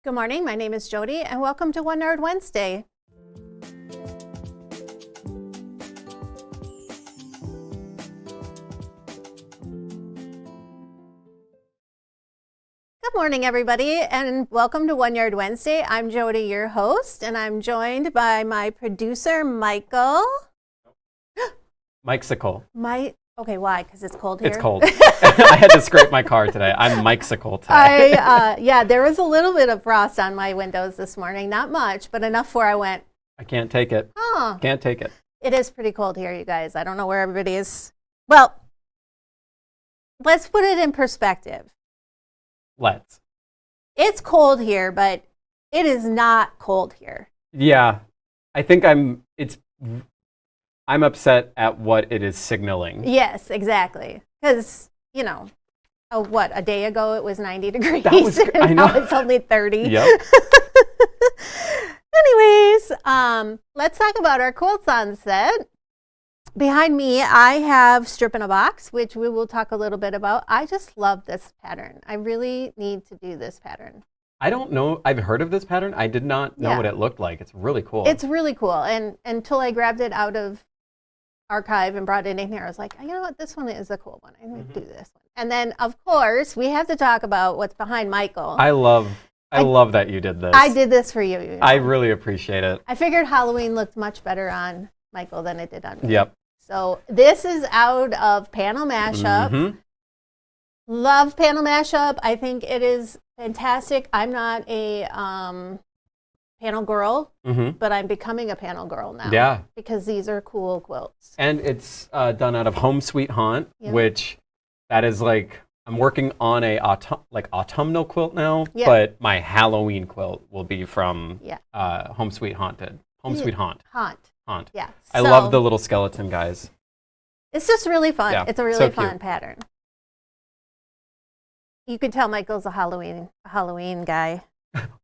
Good morning, my name is Jody, and welcome to One Yard Wednesday. Good morning, everybody, and welcome to One Yard Wednesday. I'm Jody, your host, and I'm joined by my producer, Michael. Mike-sicle. Okay, why? Because it's cold here? It's cold. I had to scrape my car today. I'm Mike-sicle today. Yeah, there was a little bit of frost on my windows this morning. Not much, but enough where I went, I can't take it. oh, Can't take it. it is pretty cold here, you guys. I don't know where everybody is. Well, let's put it in perspective. Let's. It's cold here, but it is not cold here. Yeah. I think I'm upset at what it is signaling. Yes, exactly. Because, a day ago it was 90 degrees. That was, I know. Now it's only 30. Yep. Anyways, let's talk about our quilts on set. Behind me, I have Strip in a Box, which we will talk a little bit about. I just love this pattern. I really need to do this pattern. I don't know. I've heard of this pattern. I did not know what it looked like. It's really cool. It's really cool. And until I grabbed it out of archive and brought it in here, I was like, you know what? This one is a cool one. I'm going to do this one. And then, of course, we have to talk about what's behind Michael. I love that you did this. I did this for you. I really appreciate it. I figured Halloween looked much better on Michael than it did on me. Yep. So this is out of Panel Mashup. Mm-hmm. Love Panel Mashup. I think it is fantastic. I'm not a panel girl, but I'm becoming a panel girl now. Yeah. Because these are cool quilts. And it's done out of Home Sweet Haunt, which that is like, I'm working on a autumnal quilt now, but my Halloween quilt will be from Home Sweet Haunted. Home Sweet Haunt. Haunt. Yeah. I love the little skeleton guys. It's just really fun. Yeah, it's a really fun pattern. You can tell Michael's a Halloween guy.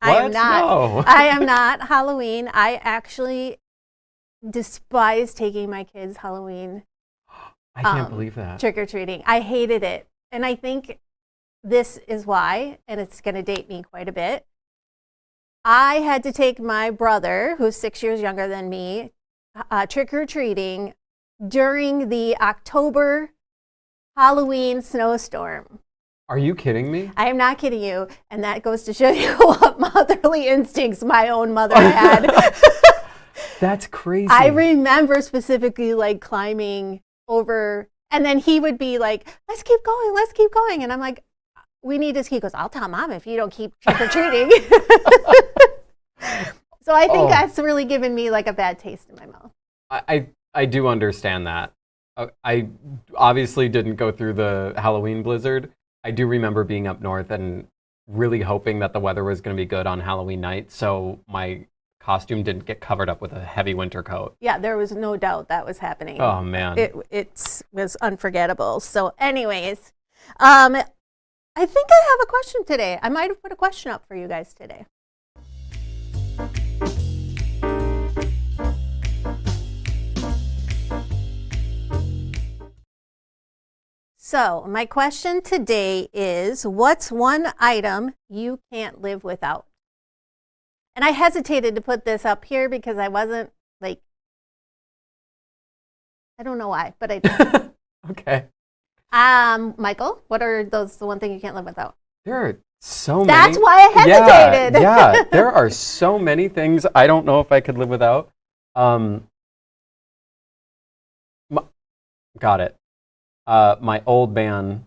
I am not. No. I am not Halloween. I actually despise taking my kids Halloween. I can't believe that. Trick-or-treating. I hated it. And I think this is why, and it's going to date me quite a bit. I had to take my brother, who's 6 years younger than me, trick-or-treating during the October Halloween snowstorm. Are you kidding me? I am not kidding you. And that goes to show you what motherly instincts my own mother had. That's crazy. I remember specifically like climbing over, and then he would be like, let's keep going. And I'm like, we need to, he goes, I'll tell Mom if you don't keep trick-or-treating. So I think that's really given me like a bad taste in my mouth. I do understand that. I obviously didn't go through the Halloween blizzard. I do remember being up north and really hoping that the weather was going to be good on Halloween night, so my costume didn't get covered up with a heavy winter coat. Yeah, there was no doubt that was happening. Oh, man. It was unforgettable. So anyways, I think I have a question today. I might have put a question up for you guys today. So my question today is, what's one item you can't live without? And I hesitated to put this up here because I wasn't like, I don't know why, but I did. Okay. Michael, what are the one thing you can't live without? There are so many. That's why I hesitated. Yeah, there are so many things I don't know if I could live without. Got it. My old man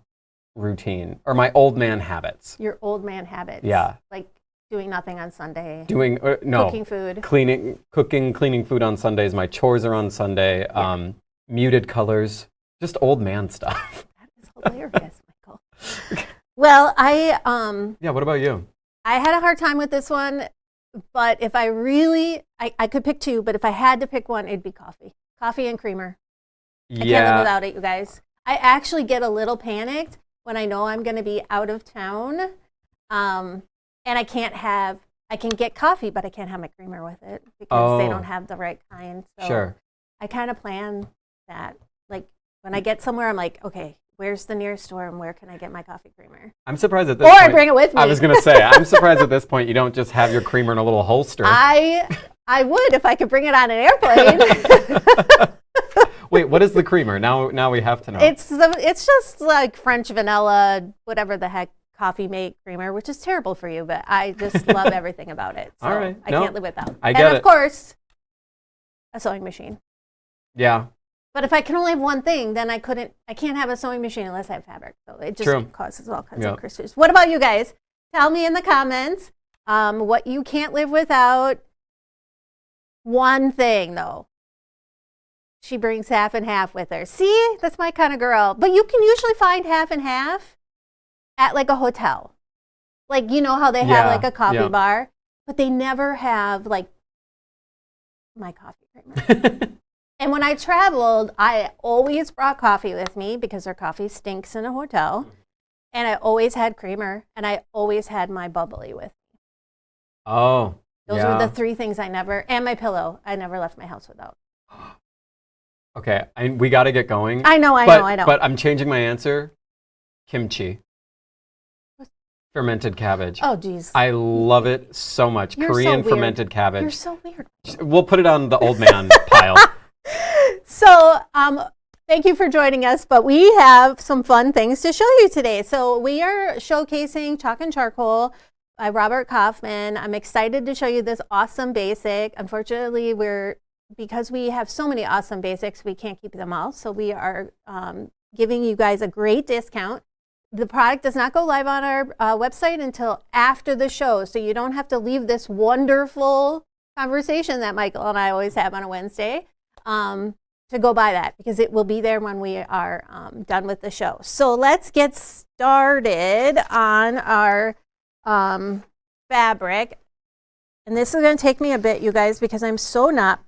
routine, or my old man habits. Your old man habits. Yeah. Like doing nothing on Sunday. Cooking food. Cleaning food on Sundays. My chores are on Sunday. Yeah. Muted colors. Just old man stuff. That is hilarious, Michael. Well, yeah, what about you? I had a hard time with this one, but if I really, I could pick two, but if I had to pick one, it'd be coffee. Coffee and creamer. I can't live without it, you guys. I actually get a little panicked when I know I'm going to be out of town, and I can get coffee, but I can't have my creamer with it because they don't have the right kind. So sure. I kind of plan that. Like when I get somewhere, I'm like, okay, where's the nearest store and where can I get my coffee creamer? I'm surprised at this Or point. I bring it with me. I was going to say, I'm surprised at this point you don't just have your creamer in a little holster. I would if I could bring it on an airplane. Wait, what is the creamer? Now we have to know. It's just like French vanilla, whatever the heck, coffee mate creamer, which is terrible for you, but I just love everything about it. So all right. I can't live without. I get it. And of course, a sewing machine. Yeah. But if I can only have one thing, then I can't have a sewing machine unless I have fabric. So it just causes all kinds of issues. What about you guys? Tell me in the comments what you can't live without. One thing though. She brings half and half with her. See, that's my kind of girl. But you can usually find half and half at like a hotel. Like, you know how they have like a coffee bar, but they never have like my coffee creamer. And when I traveled, I always brought coffee with me because their coffee stinks in a hotel. And I always had creamer and I always had my bubbly with me. Oh, Those were the three things and my pillow. I never left my house without. Okay, we got to get going. I know. But I'm changing my answer. Kimchi. Fermented cabbage. Oh, geez. I love it so much. Korean fermented cabbage. You're so weird. We'll put it on the old man pile. So, thank you for joining us, but we have some fun things to show you today. So we are showcasing Chalk and Charcoal by Robert Kaufman. I'm excited to show you this awesome basic. Unfortunately, because we have so many awesome basics, we can't keep them all. So we are giving you guys a great discount. The product does not go live on our website until after the show. So you don't have to leave this wonderful conversation that Michael and I always have on a Wednesday to go buy that, because it will be there when we are done with the show. So let's get started on our fabric. And this is going to take me a bit, you guys, because I'm so not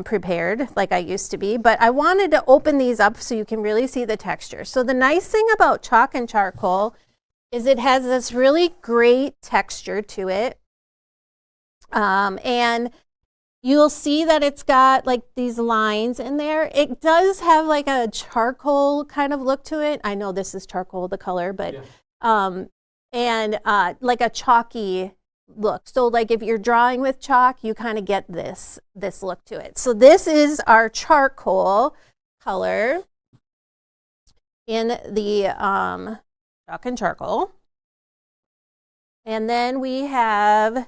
prepared like I used to be, but I wanted to open these up so you can really see the texture. So the nice thing about Chalk and Charcoal is it has this really great texture to it. And you'll see that it's got like these lines in there. It does have like a charcoal kind of look to it. I know this is charcoal, the color, but and like a chalky look. So like if you're drawing with chalk, you kind of get this look to it. So this is our charcoal color in the Chalk and Charcoal. And then we have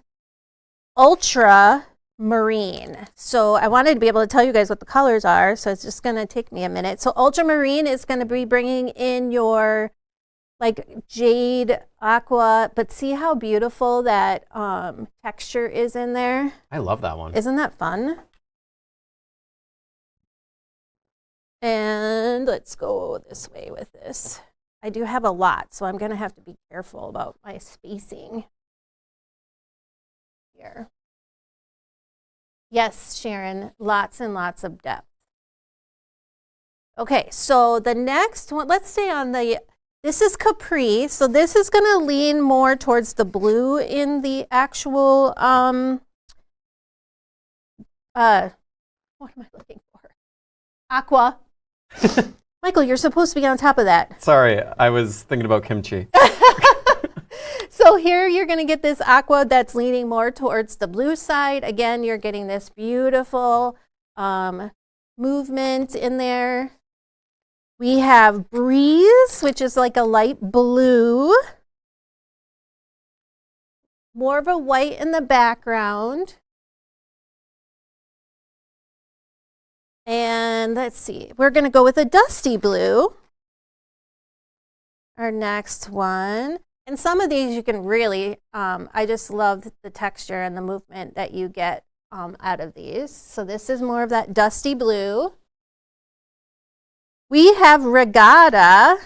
Ultra Marine. So I wanted to be able to tell you guys what the colors are, so it's just going to take me a minute. So Ultramarine is going to be bringing in your like jade aqua, but see how beautiful that texture is in there? I love that one. Isn't that fun? And let's go this way with this. I do have a lot, so I'm going to have to be careful about my spacing here. Yes, Sharon, lots and lots of depth. Okay, so the next one, let's stay on this is Capri. So this is going to lean more towards the blue in the actual, what am I looking for? Aqua. Michael, you're supposed to be on top of that. Sorry, I was thinking about kimchi. So here you're going to get this aqua that's leaning more towards the blue side. Again, you're getting this beautiful movement in there. We have Breeze, which is like a light blue. More of a white in the background. And let's see, we're going to go with a dusty blue. Our next one. And some of these you can really, I just love the texture and the movement that you get out of these. So this is more of that dusty blue. We have Regatta,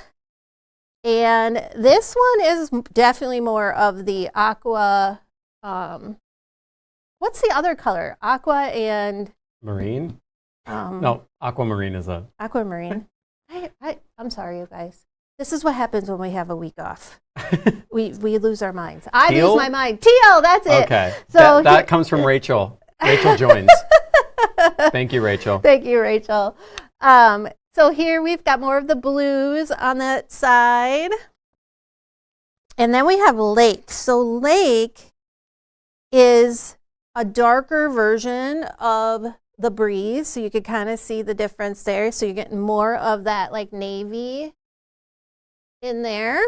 and this one is definitely more of the aqua. What's the other color? Aqua and Marine? No, aquamarine is a... Aquamarine. I'm sorry, you guys. This is what happens when we have a week off. we lose our minds. I lose my mind. Teal, that's it. Okay. So that comes from Rachel. Rachel joins. Thank you, Rachel. Thank you, Rachel. So here we've got more of the blues on that side. And then we have Lake. So Lake is a darker version of the Breeze. So you could kind of see the difference there. So you're getting more of that like navy in there.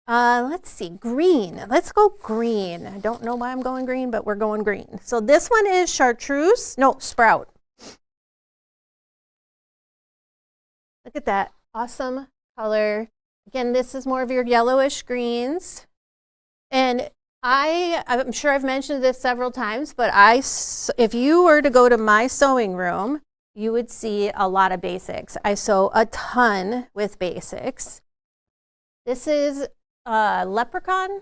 Let's see, green. Let's go green. I don't know why I'm going green, but we're going green. So this one is chartreuse. No, sprout. Look at that awesome color. Again, this is more of your yellowish greens. And I'm sure I've mentioned this several times, but if you were to go to my sewing room, you would see a lot of basics. I sew a ton with basics. This is leprechaun,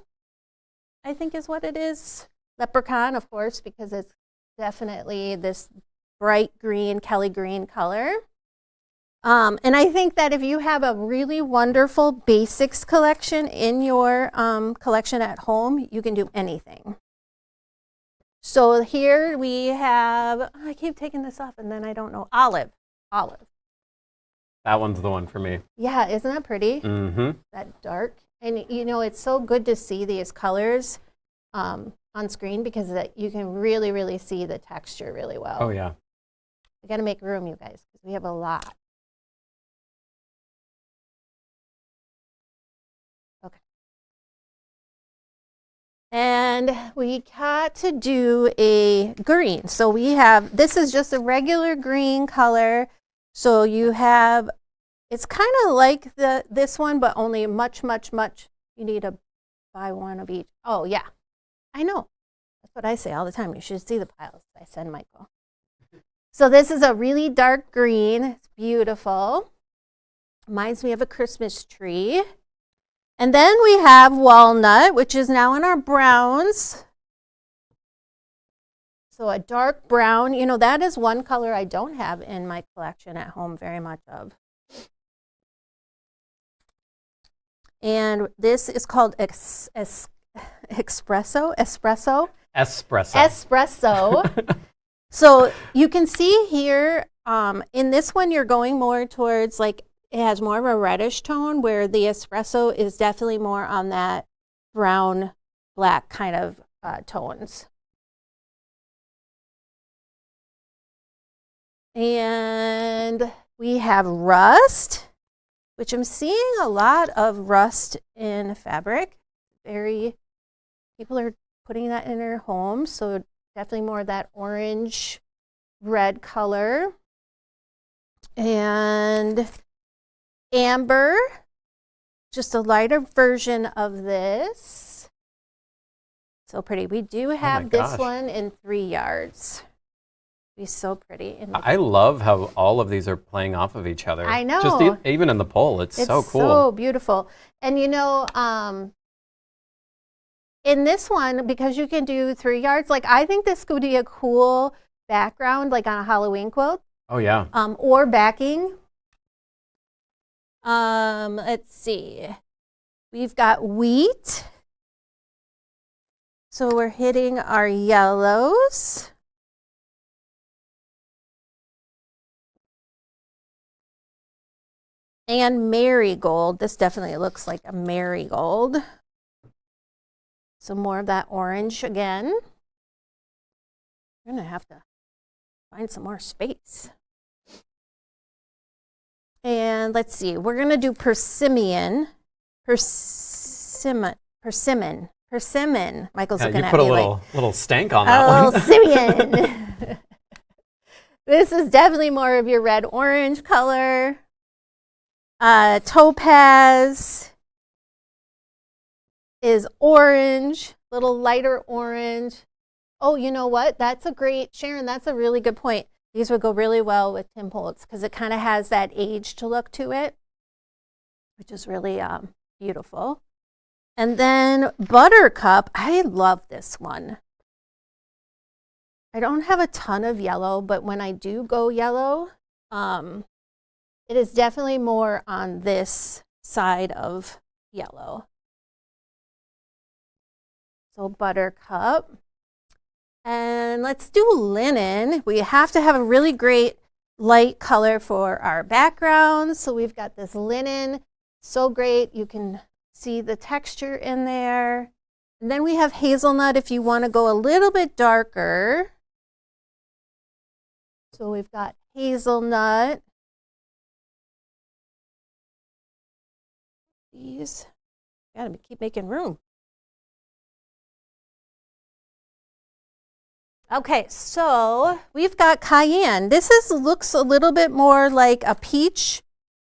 I think is what it is. Leprechaun, of course, because it's definitely this bright green, Kelly green color. And I think that if you have a really wonderful basics collection in your collection at home, you can do anything. So here we have, I keep taking this off and then I don't know, olive. That one's the one for me. Yeah, isn't that pretty? Mm-hmm. That dark. And you know, it's so good to see these colors on screen because you can really, really see the texture really well. Oh, yeah. We got to make room, you guys, because we have a lot. Okay. And we got to do a green. So we have, this is just a regular green color. So you have, it's kind of like this one, but only much. You need to buy one of each. Oh, yeah. I know. That's what I say all the time. You should see the piles I send Michael. So this is a really dark green. It's beautiful. Reminds me of a Christmas tree. And then we have walnut, which is now in our browns. So a dark brown. You know, that is one color I don't have in my collection at home very much of. And this is called espresso. So you can see here, in this one, you're going more towards like, it has more of a reddish tone, where the espresso is definitely more on that brown, black kind of tones. And we have rust, which I'm seeing a lot of rust in fabric. People are putting that in their homes, so definitely more of that orange, red color. And amber, just a lighter version of this. So pretty. We do have this one in 3 yards. Be so pretty. I love how all of these are playing off of each other. I know. Just even in the pole, it's so cool. It's so beautiful. And you know, in this one, because you can do 3 yards, like I think this could be a cool background, like on a Halloween quilt. Oh yeah. Or backing. Let's see. We've got wheat. So we're hitting our yellows. And marigold. This definitely looks like a marigold. So more of that orange again. We're going to have to find some more space. And let's see, we're going to do persimmon. Persimmon. Michael's looking at me like. You put a little stank on that one. Persimmon. This is definitely more of your red orange color. Topaz is orange, little lighter orange. Oh, you know what? That's a great, Sharon, that's a really good point. These would go really well with Tim Holtz because it kind of has that aged look to it, which is really beautiful. And then Buttercup, I love this one. I don't have a ton of yellow, but when I do go yellow, it is definitely more on this side of yellow. So Buttercup. And let's do linen. We have to have a really great light color for our background. So we've got this linen, so great. You can see the texture in there. And then we have hazelnut if you want to go a little bit darker. So we've got hazelnut. These, gotta keep making room. Okay, so we've got cayenne. This looks a little bit more like a peach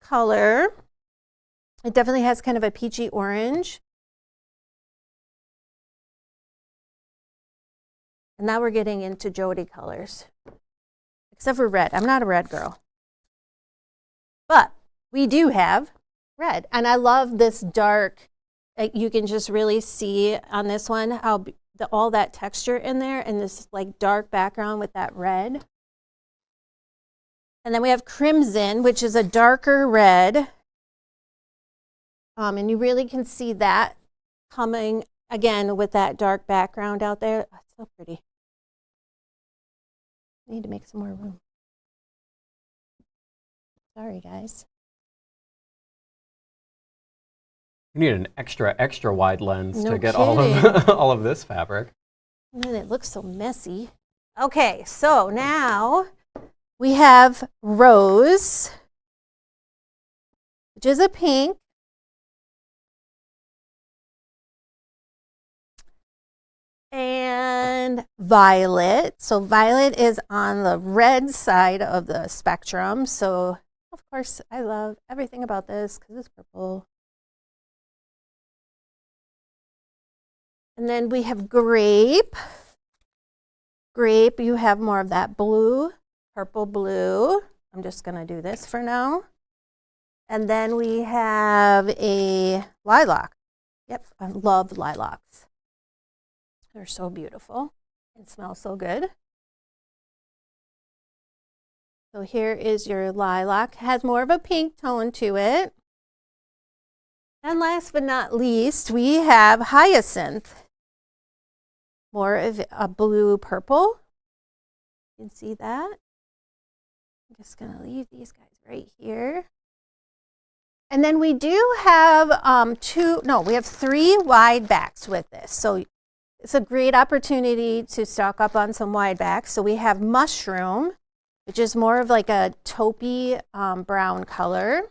color. It definitely has kind of a peachy orange. And now we're getting into Jody colors. Except for red. I'm not a red girl. But we do have red. And I love this dark. You can just really see on this one how all that texture in there and this like dark background with that red. And then we have crimson, which is a darker red. And you really can see that coming again with that dark background out there. Oh, it's so pretty. I need to make some more room. Sorry, guys. You need an extra wide lens No to get kidding. all of this fabric. And then it looks so messy. Okay, so now we have rose, which is a pink. And violet. So violet is on the red side of the spectrum. So of course I love everything about this because it's purple. And then we have grape. Grape, you have more of that blue, purple blue. I'm just gonna do this for now. And then we have a lilac. Yep, I love lilacs. They're so beautiful and smell so good. So here is your lilac. It has more of a pink tone to it. And last but not least, we have hyacinth. More of a blue purple. You can see that. I'm just gonna leave these guys right here. And then we do have we have 3 wide backs with this. So it's a great opportunity to stock up on some wide backs. So we have mushroom, which is more of like a taupey brown color.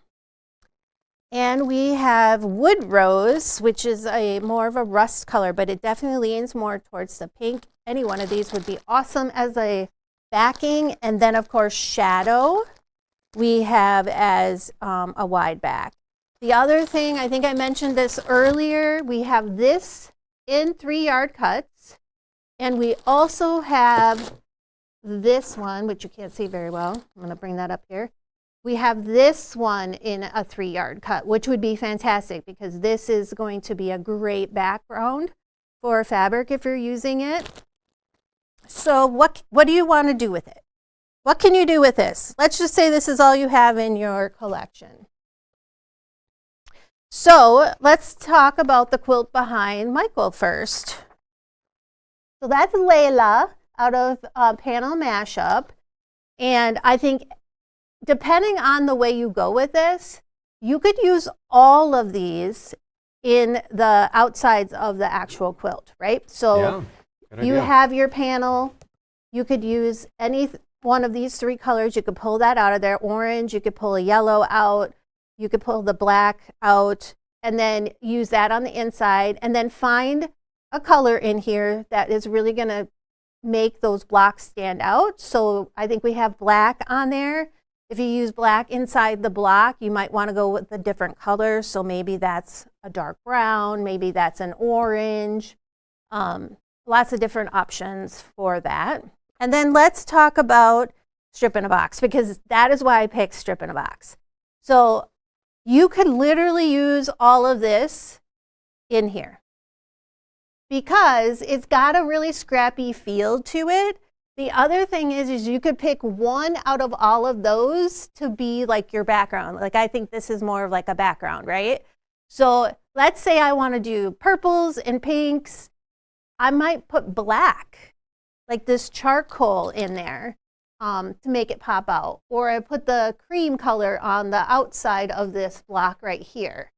And we have wood rose, which is a more of a rust color, but it definitely leans more towards the pink. Any one of these would be awesome as a backing. And then of course, shadow, we have as a wide back. The other thing, I think I mentioned this earlier, we have this in 3-yard cuts. And we also have this one, which you can't see very well. I'm gonna bring that up here. We have this one in a 3-yard cut, which would be fantastic because this is going to be a great background for fabric if you're using it. So what do you want to do with it? What can you do with this? Let's just say this is all you have in your collection. So let's talk about the quilt behind Michael first. So that's Layla out of Panel Mashup. And I think depending on the way you go with this, you could use all of these in the outsides of the actual quilt, right? So you have your panel. You could use any one of these 3 colors. You could pull that out of there. Orange, you could pull a yellow out. You could pull the black out and then use that on the inside and then find a color in here that is really going to make those blocks stand out. So I think we have black on there. If you use black inside the block, you might want to go with a different color. So maybe that's a dark brown, maybe that's an orange. Lots of different options for that. And then let's talk about strip in a box because that is why I picked strip in a box. So you could literally use all of this in here because it's got a really scrappy feel to it. The other thing is you could pick one out of all of those to be like your background. Like I think this is more of like a background, right? So let's say I want to do purples and pinks. I might put black, like this charcoal in there. to make it pop out. Or I put the cream color on the outside of this block right here.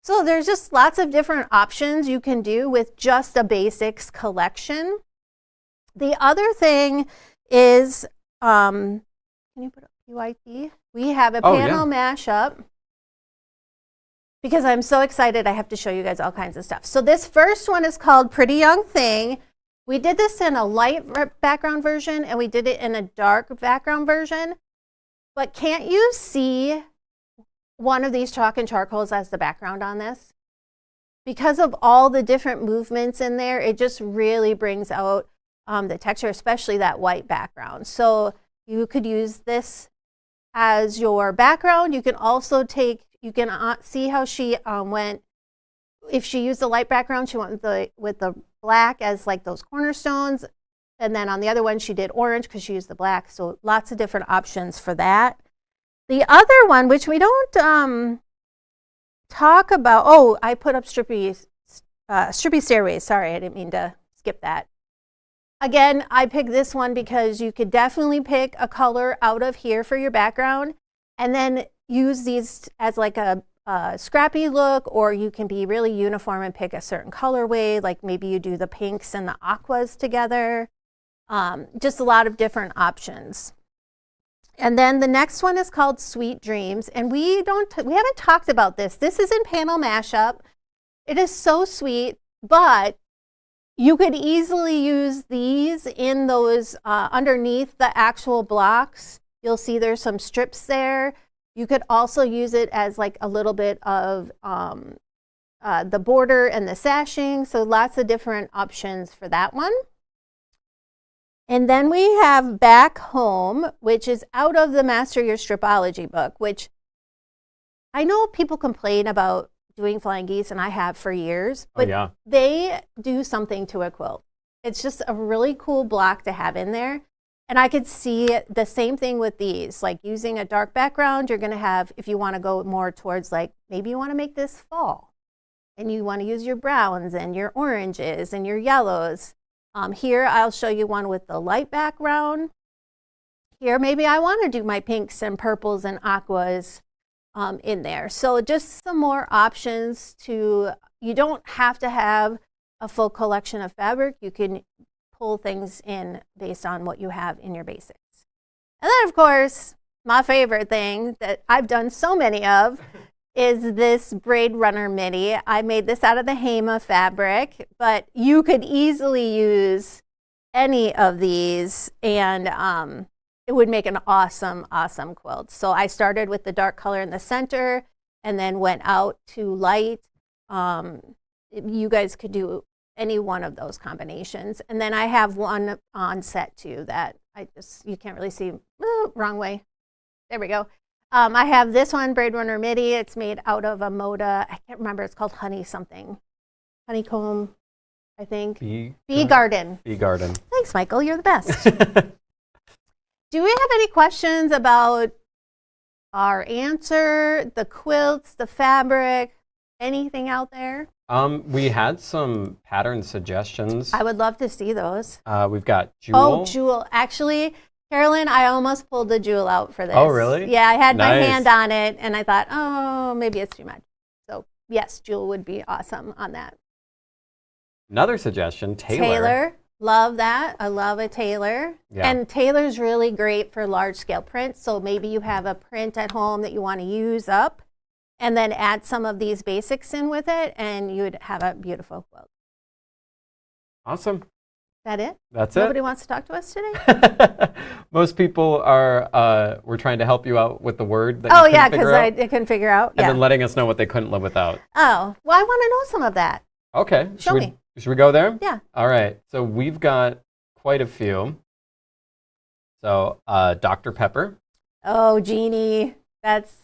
So there's just lots of different options you can do with just a basics collection. The other thing is, can you put up UIP? We have a panel mashup. Because I'm so excited, I have to show you guys all kinds of stuff. So this first one is called Pretty Young Thing. We did this in a light background version, and we did it in a dark background version. But can't you see one of these chalk and charcoals as the background on this? Because of all the different movements in there, it just really brings out the texture, especially that white background. So you could use this as your background. You can also take, you can see how she went, if she used the light background, she went with the black as like those cornerstones. And then on the other one, she did orange because she used the black. So lots of different options for that. The other one, which we don't talk about, oh, I put up Strippy Stairways. Sorry, I didn't mean to skip that. Again, I picked this one because you could definitely pick a color out of here for your background and then use these as like a scrappy look, or you can be really uniform and pick a certain colorway, like maybe you do the pinks and the aquas together. Just a lot of different options. And then the next one is called Sweet Dreams, and we haven't talked about this. This is in panel mashup. It is so sweet, but you could easily use these in those underneath the actual blocks. You'll see there's some strips there. You could also use it as like a little bit of the border and the sashing. So lots of different options for that one. And then we have Back Home, which is out of the Master Your Stripology book, which I know people complain about doing flying geese, and I have for years, but they do something to a quilt. It's just a really cool block to have in there. And I could see the same thing with these, like using a dark background, you're gonna have, if you wanna go more towards like, maybe you wanna make this fall, and you wanna use your browns and your oranges and your yellows. Here, I'll show you one with the light background. Here, maybe I wanna do my pinks and purples and aquas in there. So just some more options to, you don't have to have a full collection of fabric. You can pull things in based on what you have in your basics. And then of course, my favorite thing that I've done so many of is this Braid Runner midi. I made this out of the Heima fabric, but you could easily use any of these, and it would make an awesome, awesome quilt. So I started with the dark color in the center and then went out to light. You guys could do any one of those combinations. And then I have one on set too that you can't really see. Wrong way. There we go. I have this one, Braid Runner midi. It's made out of a Moda. I can't remember. It's called Honey something. Honeycomb, I think. Bee Garden. Bee Garden. Thanks, Michael. You're the best. Do we have any questions about our answer, the quilts, the fabric, anything out there? We had some pattern suggestions. I would love to see those. We've got Jewel. Oh, Jewel. Actually, Carolyn, I almost pulled the Jewel out for this. Oh, really? Yeah, I had my hand on it, and I thought, oh, maybe it's too much. So, yes, Jewel would be awesome on that. Another suggestion, Taylor. Taylor. Love that. I love a Taylor. Yeah. And Taylor's really great for large scale prints. So maybe you have a print at home that you want to use up and then add some of these basics in with it, and you would have a beautiful quilt. Awesome. Is that it? That's Nobody it. wants to talk to us today? Most people are, we're trying to help you out with the word that you couldn't yeah, figure because out. I couldn't figure out. And then letting us know what they couldn't live without. Oh, well, I want to know some of that. Okay. Show me. Should we go there? Yeah. All right. So we've got quite a few. So Dr. Pepper. Oh, Jeannie. That's,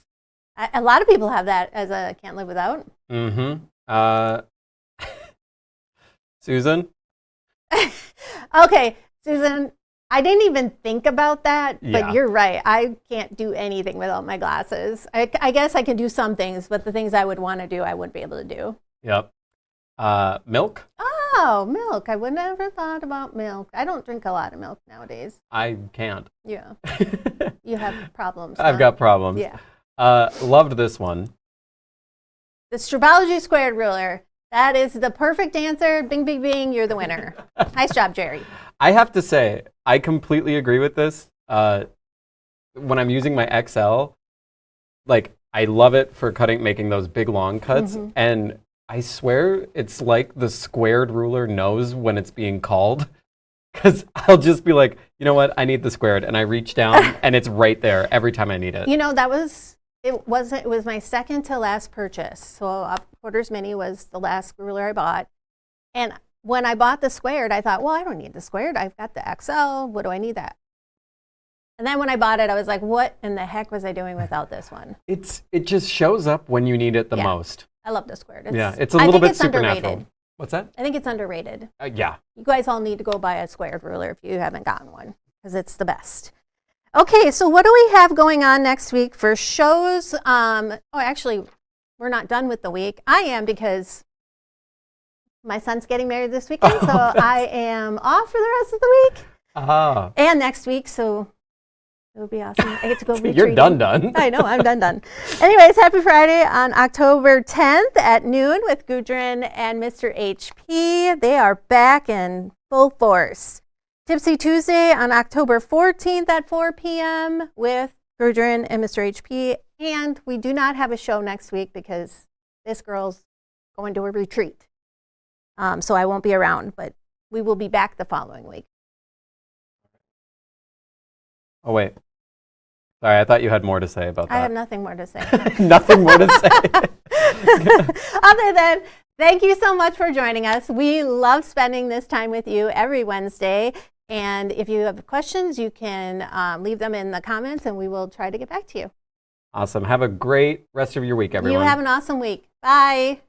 a lot of people have that as a can't live without. Mm-hmm. Susan. Okay, Susan, I didn't even think about that, but Yeah. you're right. I can't do anything without my glasses. I guess I can do some things, but the things I would want to do, I wouldn't be able to do. Yep. Milk. Oh, milk. I would never thought about milk. I don't drink a lot of milk nowadays. I can't. Yeah. You have problems. I've huh? got problems. Yeah. Loved this one. The Stripology squared ruler. That is the perfect answer. Bing, bing, bing. You're the winner. Nice job, Jerry. I have to say, I completely agree with this. When I'm using my XL, like, I love it for making those big long cuts. Mhm. And I swear it's like the squared ruler knows when it's being called. Because I'll just be like, you know what, I need the squared. And I reach down and it's right there every time I need it. You know, it was my second to last purchase. So Porter's Mini was the last ruler I bought. And when I bought the squared, I thought, well, I don't need the squared. I've got the XL. What do I need that? And then when I bought it, I was like, what in the heck was I doing without this one? It just shows up when you need it the most. I love the squared. It's a little bit supernatural. Underrated. What's that? I think it's underrated. Yeah. You guys all need to go buy a squared ruler if you haven't gotten one, because it's the best. Okay, so what do we have going on next week for shows? Actually, we're not done with the week. I am, because my son's getting married this weekend, so I am off for the rest of the week. And next week, so it'll be awesome. I get to go retreating. You're done. I know, I'm done. Anyways, happy Friday on October 10th at noon with Gudrun and Mr. HP. They are back in full force. Tipsy Tuesday on October 14th at 4 p.m. with Gudrun and Mr. HP. And we do not have a show next week because this girl's going to a retreat. So I won't be around, but we will be back the following week. Oh, wait. Sorry, I thought you had more to say about that. I have nothing more to say. Nothing more to say. Other than, thank you so much for joining us. We love spending this time with you every Wednesday. And if you have questions, you can leave them in the comments and we will try to get back to you. Awesome. Have a great rest of your week, everyone. You have an awesome week. Bye.